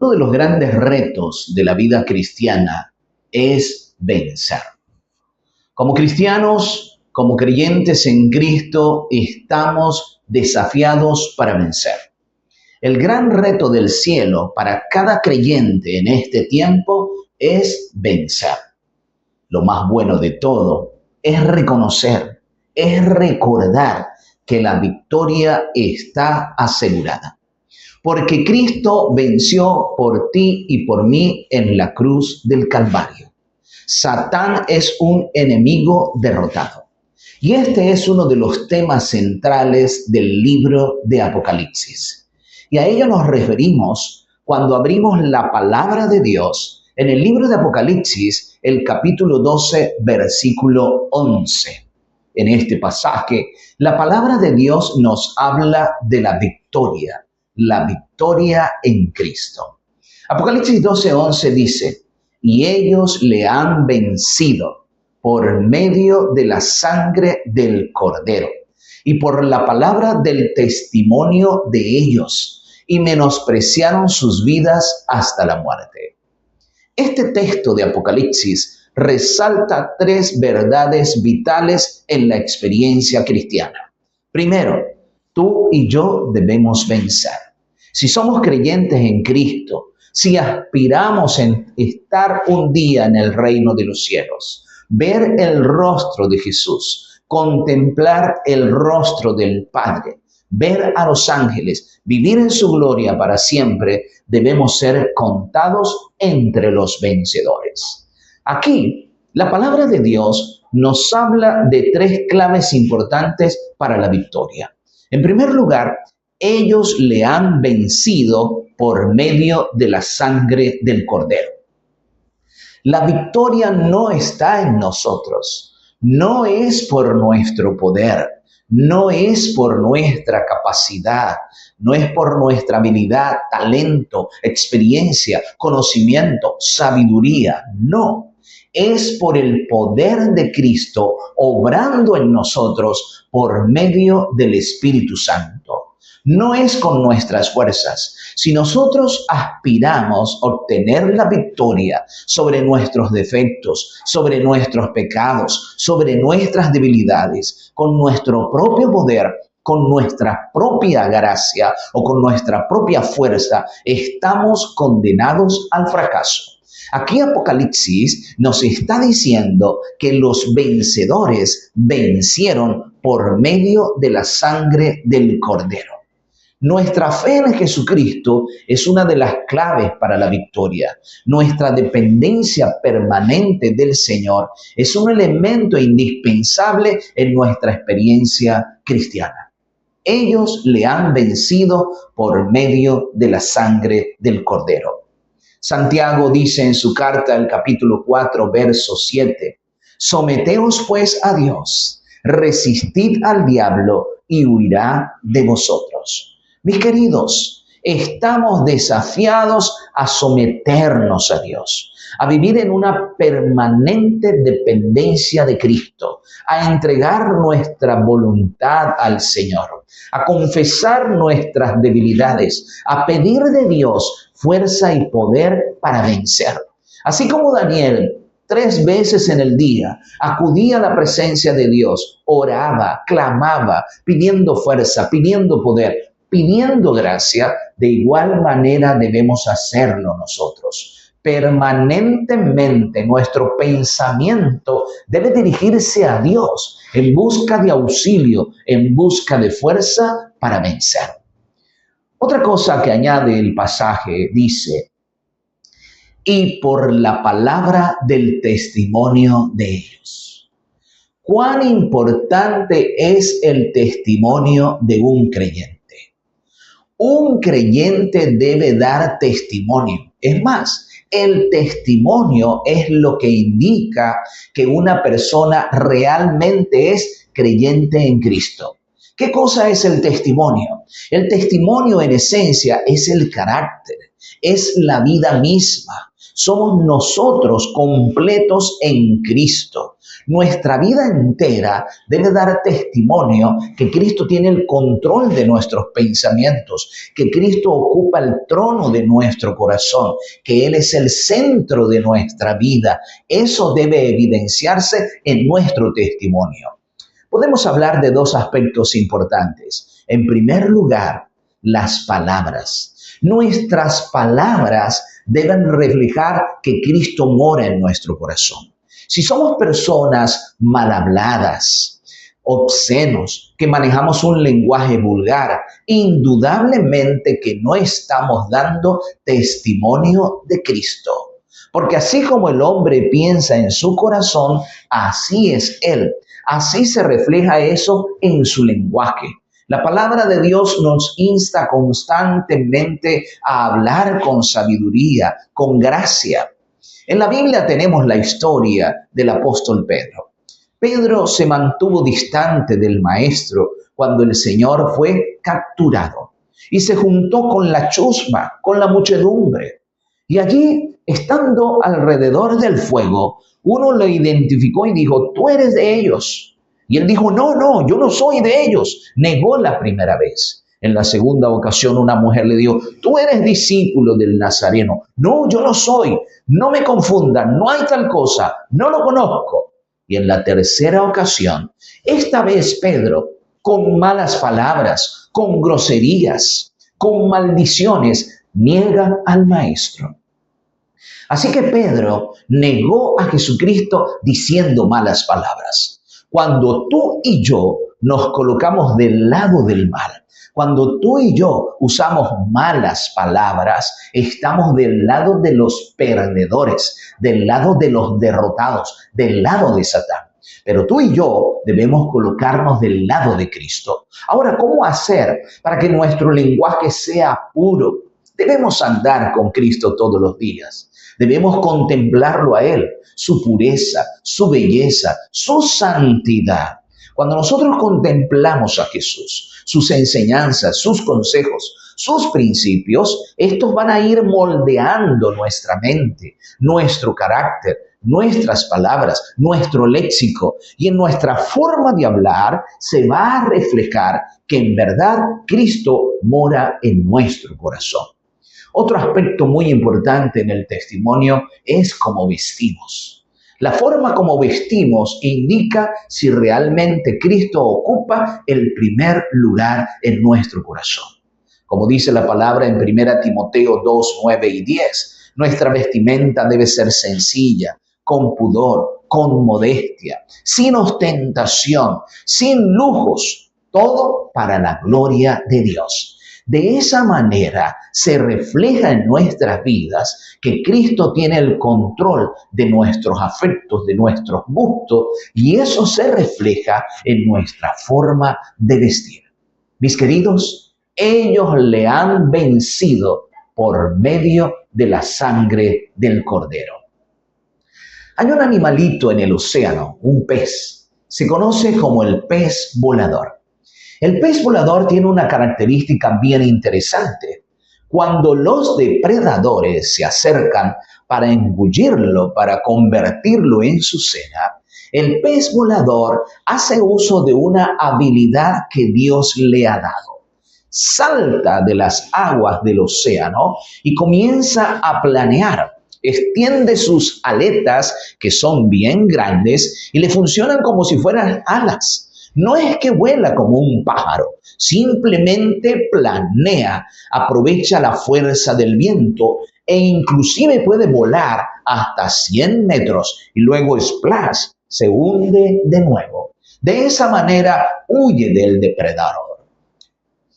Uno de los grandes retos de la vida cristiana es vencer. Como cristianos, como creyentes en Cristo, estamos desafiados para vencer. El gran reto del cielo para cada creyente en este tiempo es vencer. Lo más bueno de todo es reconocer, es recordar que la victoria está asegurada. Porque Cristo venció por ti y por mí en la cruz del Calvario. Satán es un enemigo derrotado. Y este es uno de los temas centrales del libro de Apocalipsis. Y a ello nos referimos cuando abrimos la palabra de Dios en el libro de Apocalipsis, el capítulo 12, versículo 11. En este pasaje, la palabra de Dios nos habla de la victoria en Cristo. Apocalipsis 12:11 dice, y ellos le han vencido por medio de la sangre del Cordero y por la palabra del testimonio de ellos, y menospreciaron sus vidas hasta la muerte. Este texto de Apocalipsis resalta tres verdades vitales en la experiencia cristiana. Primero, tú y yo debemos vencer. Si somos creyentes en Cristo, si aspiramos en estar un día en el reino de los cielos, ver el rostro de Jesús, contemplar el rostro del Padre, ver a los ángeles, vivir en su gloria para siempre, debemos ser contados entre los vencedores. Aquí, la palabra de Dios nos habla de tres claves importantes para la victoria. En primer lugar, ellos le han vencido por medio de la sangre del Cordero. La victoria no está en nosotros, no es por nuestro poder, no es por nuestra capacidad, no es por nuestra habilidad, talento, experiencia, conocimiento, sabiduría, no. Es por el poder de Cristo obrando en nosotros por medio del Espíritu Santo. No es con nuestras fuerzas. Si nosotros aspiramos a obtener la victoria sobre nuestros defectos, sobre nuestros pecados, sobre nuestras debilidades, con nuestro propio poder, con nuestra propia gracia o con nuestra propia fuerza, estamos condenados al fracaso. Aquí Apocalipsis nos está diciendo que los vencedores vencieron por medio de la sangre del Cordero. Nuestra fe en Jesucristo es una de las claves para la victoria. Nuestra dependencia permanente del Señor es un elemento indispensable en nuestra experiencia cristiana. Ellos le han vencido por medio de la sangre del Cordero. Santiago dice en su carta, el capítulo 4, verso 7, someteos pues a Dios, resistid al diablo y huirá de vosotros. Mis queridos, estamos desafiados a someternos a Dios, a vivir en una permanente dependencia de Cristo, a entregar nuestra voluntad al Señor, a confesar nuestras debilidades, a pedir de Dios fuerza y poder para vencer. Así como Daniel 3 veces en el día acudía a la presencia de Dios, oraba, clamaba, pidiendo fuerza, pidiendo poder, pidiendo gracia, de igual manera debemos hacerlo nosotros. Permanentemente nuestro pensamiento debe dirigirse a Dios en busca de auxilio, en busca de fuerza para vencer. Otra cosa que añade el pasaje dice, y por la palabra del testimonio de ellos. ¿Cuán importante es el testimonio de un creyente? Un creyente debe dar testimonio. Es más, el testimonio es lo que indica que una persona realmente es creyente en Cristo. ¿Qué cosa es el testimonio? El testimonio en esencia es el carácter, es la vida misma, Somos nosotros completos en Cristo. Nuestra vida entera debe dar testimonio que Cristo tiene el control de nuestros pensamientos, que Cristo ocupa el trono de nuestro corazón, que Él es el centro de nuestra vida. Eso debe evidenciarse en nuestro testimonio. Podemos hablar de dos aspectos importantes. En primer lugar, las palabras. Nuestras palabras deben reflejar que Cristo mora en nuestro corazón. Si somos personas mal habladas, obscenos, que manejamos un lenguaje vulgar, indudablemente que no estamos dando testimonio de Cristo. Porque así como el hombre piensa en su corazón, así es él. Así se refleja eso en su lenguaje. La palabra de Dios nos insta constantemente a hablar con sabiduría, con gracia. En la Biblia tenemos la historia del apóstol Pedro. Pedro se mantuvo distante del maestro cuando el Señor fue capturado y se juntó con la chusma, con la muchedumbre. Y allí, estando alrededor del fuego, uno lo identificó y dijo, tú eres de ellos. Y él dijo, no, yo no soy de ellos. Negó la primera vez. En la segunda ocasión una mujer le dijo, tú eres discípulo del Nazareno. No, yo no soy. No me confundan, no hay tal cosa. No lo conozco. Y en la tercera ocasión, esta vez Pedro, con malas palabras, con groserías, con maldiciones, niega al maestro. Así que Pedro negó a Jesucristo diciendo malas palabras. Cuando tú y yo nos colocamos del lado del mal, cuando tú y yo usamos malas palabras, estamos del lado de los perdedores, del lado de los derrotados, del lado de Satán. Pero tú y yo debemos colocarnos del lado de Cristo. Ahora, ¿cómo hacer para que nuestro lenguaje sea puro? Debemos andar con Cristo todos los días. Debemos contemplarlo a Él, su pureza, su belleza, su santidad. Cuando nosotros contemplamos a Jesús, sus enseñanzas, sus consejos, sus principios, estos van a ir moldeando nuestra mente, nuestro carácter, nuestras palabras, nuestro léxico, y en nuestra forma de hablar se va a reflejar que en verdad Cristo mora en nuestro corazón. Otro aspecto muy importante en el testimonio es cómo vestimos. La forma como vestimos indica si realmente Cristo ocupa el primer lugar en nuestro corazón. Como dice la palabra en 1 Timoteo 2, 9 y 10, nuestra vestimenta debe ser sencilla, con pudor, con modestia, sin ostentación, sin lujos, todo para la gloria de Dios. De esa manera se refleja en nuestras vidas que Cristo tiene el control de nuestros afectos, de nuestros gustos, y eso se refleja en nuestra forma de vestir. Mis queridos, ellos le han vencido por medio de la sangre del Cordero. Hay un animalito en el océano, un pez. Se conoce como el pez volador. El pez volador tiene una característica bien interesante. Cuando los depredadores se acercan para engullirlo, para convertirlo en su cena, el pez volador hace uso de una habilidad que Dios le ha dado. Salta de las aguas del océano y comienza a planear. Extiende sus aletas, que son bien grandes, y le funcionan como si fueran alas. No es que vuela como un pájaro, simplemente planea, aprovecha la fuerza del viento e inclusive puede volar hasta 100 metros y luego splash, se hunde de nuevo. De esa manera huye del depredador.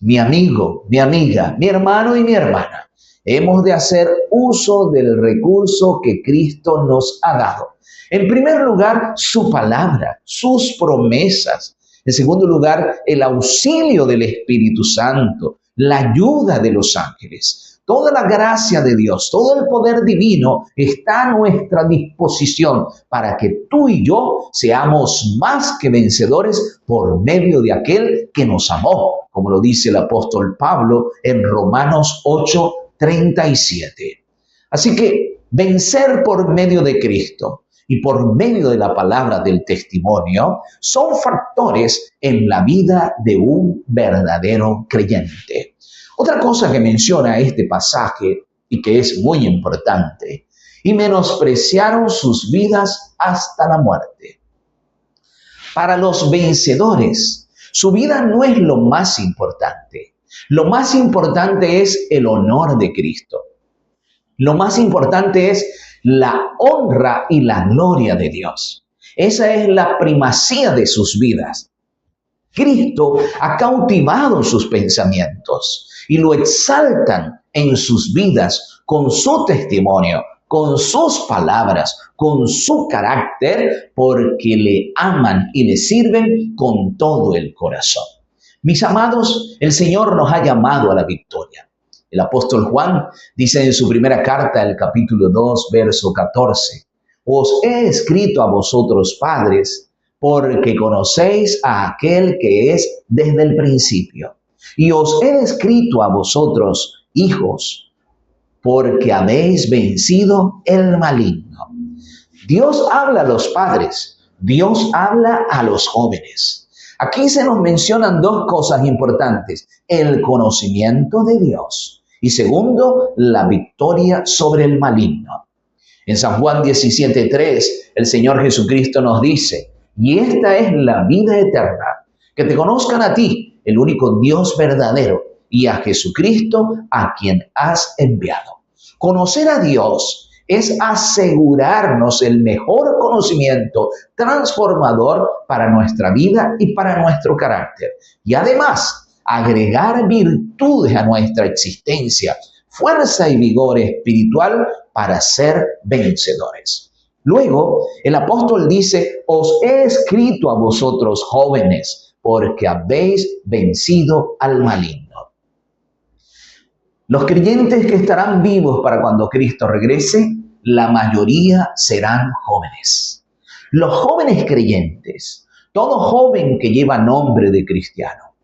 Mi amigo, mi amiga, mi hermano y mi hermana, hemos de hacer uso del recurso que Cristo nos ha dado. En primer lugar, su palabra, sus promesas. En segundo lugar, el auxilio del Espíritu Santo, la ayuda de los ángeles. Toda la gracia de Dios, todo el poder divino está a nuestra disposición para que tú y yo seamos más que vencedores por medio de aquel que nos amó, como lo dice el apóstol Pablo en Romanos 8:37. Así que Vencer por medio de Cristo y por medio de la palabra del testimonio son factores en la vida de un verdadero creyente. Otra cosa que menciona este pasaje y que es muy importante: y menospreciaron sus vidas hasta la muerte. Para los vencedores, su vida no es lo más importante. Lo más importante es el honor de Cristo. Lo más importante es la honra y la gloria de Dios. Esa es la primacía de sus vidas. Cristo ha cautivado sus pensamientos y lo exaltan en sus vidas con su testimonio, con sus palabras, con su carácter, porque le aman y le sirven con todo el corazón. Mis amados, el Señor nos ha llamado a la victoria. El apóstol Juan dice en su primera carta, el capítulo 2, verso 14, os he escrito a vosotros, padres, porque conocéis a aquel que es desde el principio. Y os he escrito a vosotros, hijos, porque habéis vencido el maligno. Dios habla a los padres, Dios habla a los jóvenes. Aquí se nos mencionan dos cosas importantes: el conocimiento de Dios y segundo, la victoria sobre el maligno. En San Juan 17:3, el Señor Jesucristo nos dice: y esta es la vida eterna, que te conozcan a ti, el único Dios verdadero, y a Jesucristo, a quien has enviado. Conocer a Dios es asegurarnos el mejor conocimiento transformador para nuestra vida y para nuestro carácter. Y además, agregar virtudes a nuestra existencia, fuerza y vigor espiritual para ser vencedores. Luego, el apóstol dice: os he escrito a vosotros, jóvenes, porque habéis vencido al maligno. Los creyentes que estarán vivos para cuando Cristo regrese, la mayoría serán jóvenes. Los jóvenes creyentes, todo joven que lleva nombre de cristiano,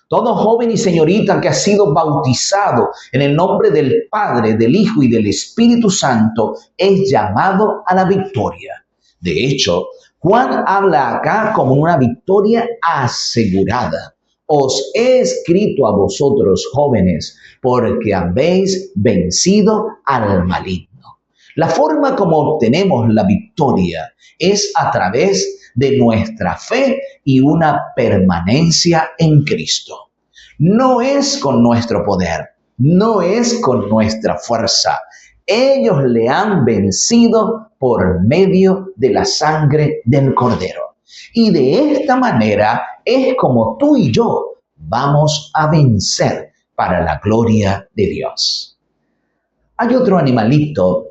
todo joven y señorita que ha sido bautizado en el nombre del Padre, del Hijo y del Espíritu Santo, es llamado a la victoria. De hecho, Juan habla acá como una victoria asegurada. Os he escrito a vosotros, jóvenes, porque habéis vencido al maligno. La forma como obtenemos la victoria es a través de nuestra fe y una permanencia en Cristo. No es con nuestro poder, no es con nuestra fuerza. Ellos le han vencido por medio de la sangre del Cordero. Y de esta manera es como tú y yo vamos a vencer para la gloria de Dios. Hay otro animalito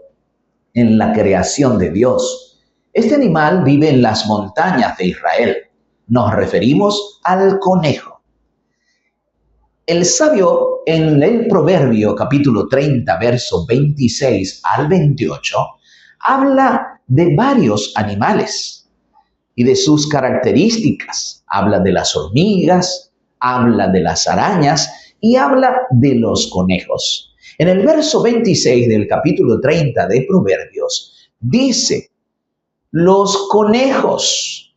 en la creación de Dios. Este animal vive en las montañas de Israel. Nos referimos al conejo. El sabio en el Proverbio capítulo 30, verso 26 al 28, habla de varios animales y de sus características. Habla de las hormigas, habla de las arañas y habla de los conejos. En el verso 26 del capítulo 30 de Proverbios dice: los conejos,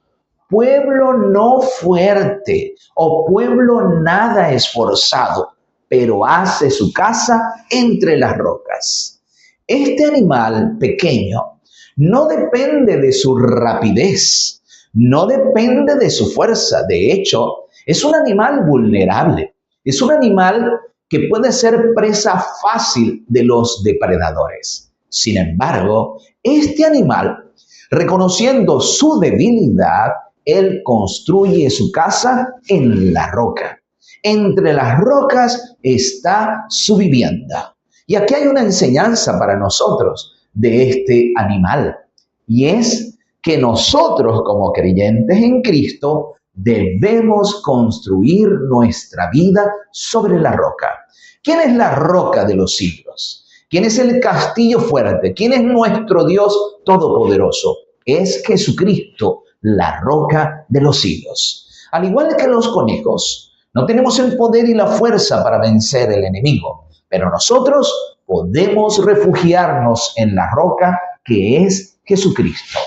pueblo no fuerte o pueblo nada esforzado, pero hace su casa entre las rocas. Este animal pequeño no depende de su rapidez, no depende de su fuerza. De hecho, es un animal vulnerable. Es un animal que puede ser presa fácil de los depredadores. Sin embargo, este animal, reconociendo su debilidad, él construye su casa en la roca. Entre las rocas está su vivienda. Y aquí hay una enseñanza para nosotros de este animal. Y es que nosotros, como creyentes en Cristo, debemos construir nuestra vida sobre la roca. ¿Quién es la roca de los siglos? ¿Quién es el castillo fuerte? ¿Quién es nuestro Dios todopoderoso? Es Jesucristo, la roca de los siglos. Al igual que los conejos, no tenemos el poder y la fuerza para vencer el enemigo, pero nosotros podemos refugiarnos en la roca que es Jesucristo.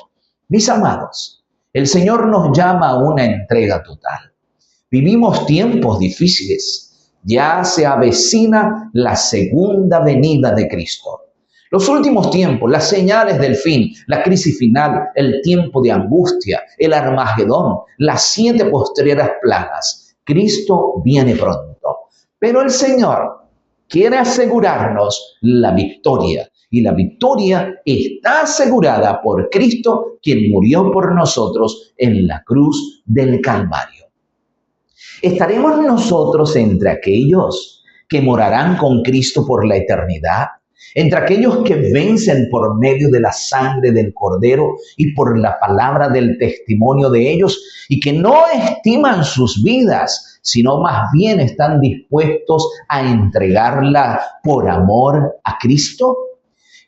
Mis amados, el Señor nos llama a una entrega total. Vivimos tiempos difíciles. Ya se avecina la segunda venida de Cristo. Los últimos tiempos, las señales del fin, la crisis final, el tiempo de angustia, el Armagedón, las 7 postreras plagas. Cristo viene pronto. Pero el Señor quiere asegurarnos la victoria. Y la victoria está asegurada por Cristo, quien murió por nosotros en la cruz del Calvario. ¿Estaremos nosotros entre aquellos que morarán con Cristo por la eternidad? Entre aquellos que vencen por medio de la sangre del Cordero y por la palabra del testimonio de ellos y que no estiman sus vidas, sino más bien están dispuestos a entregarla por amor a Cristo.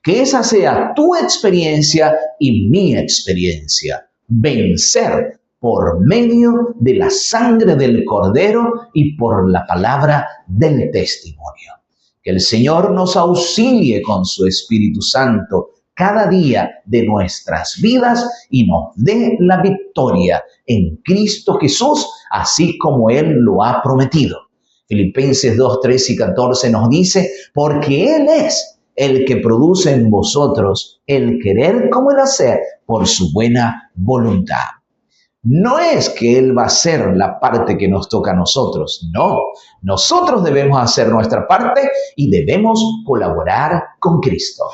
Que esa sea tu experiencia y mi experiencia. Vencer por medio de la sangre del Cordero y por la palabra del testimonio. Que el Señor nos auxilie con su Espíritu Santo cada día de nuestras vidas y nos dé la victoria en Cristo Jesús, así como Él lo ha prometido. Filipenses 2, 13 y 14 nos dice, porque Él es el que produce en vosotros el querer como el hacer por su buena voluntad. No es que Él va a hacer la parte que nos toca a nosotros, no. Nosotros debemos hacer nuestra parte y debemos colaborar con Cristo.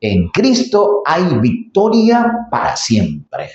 En Cristo hay victoria para siempre.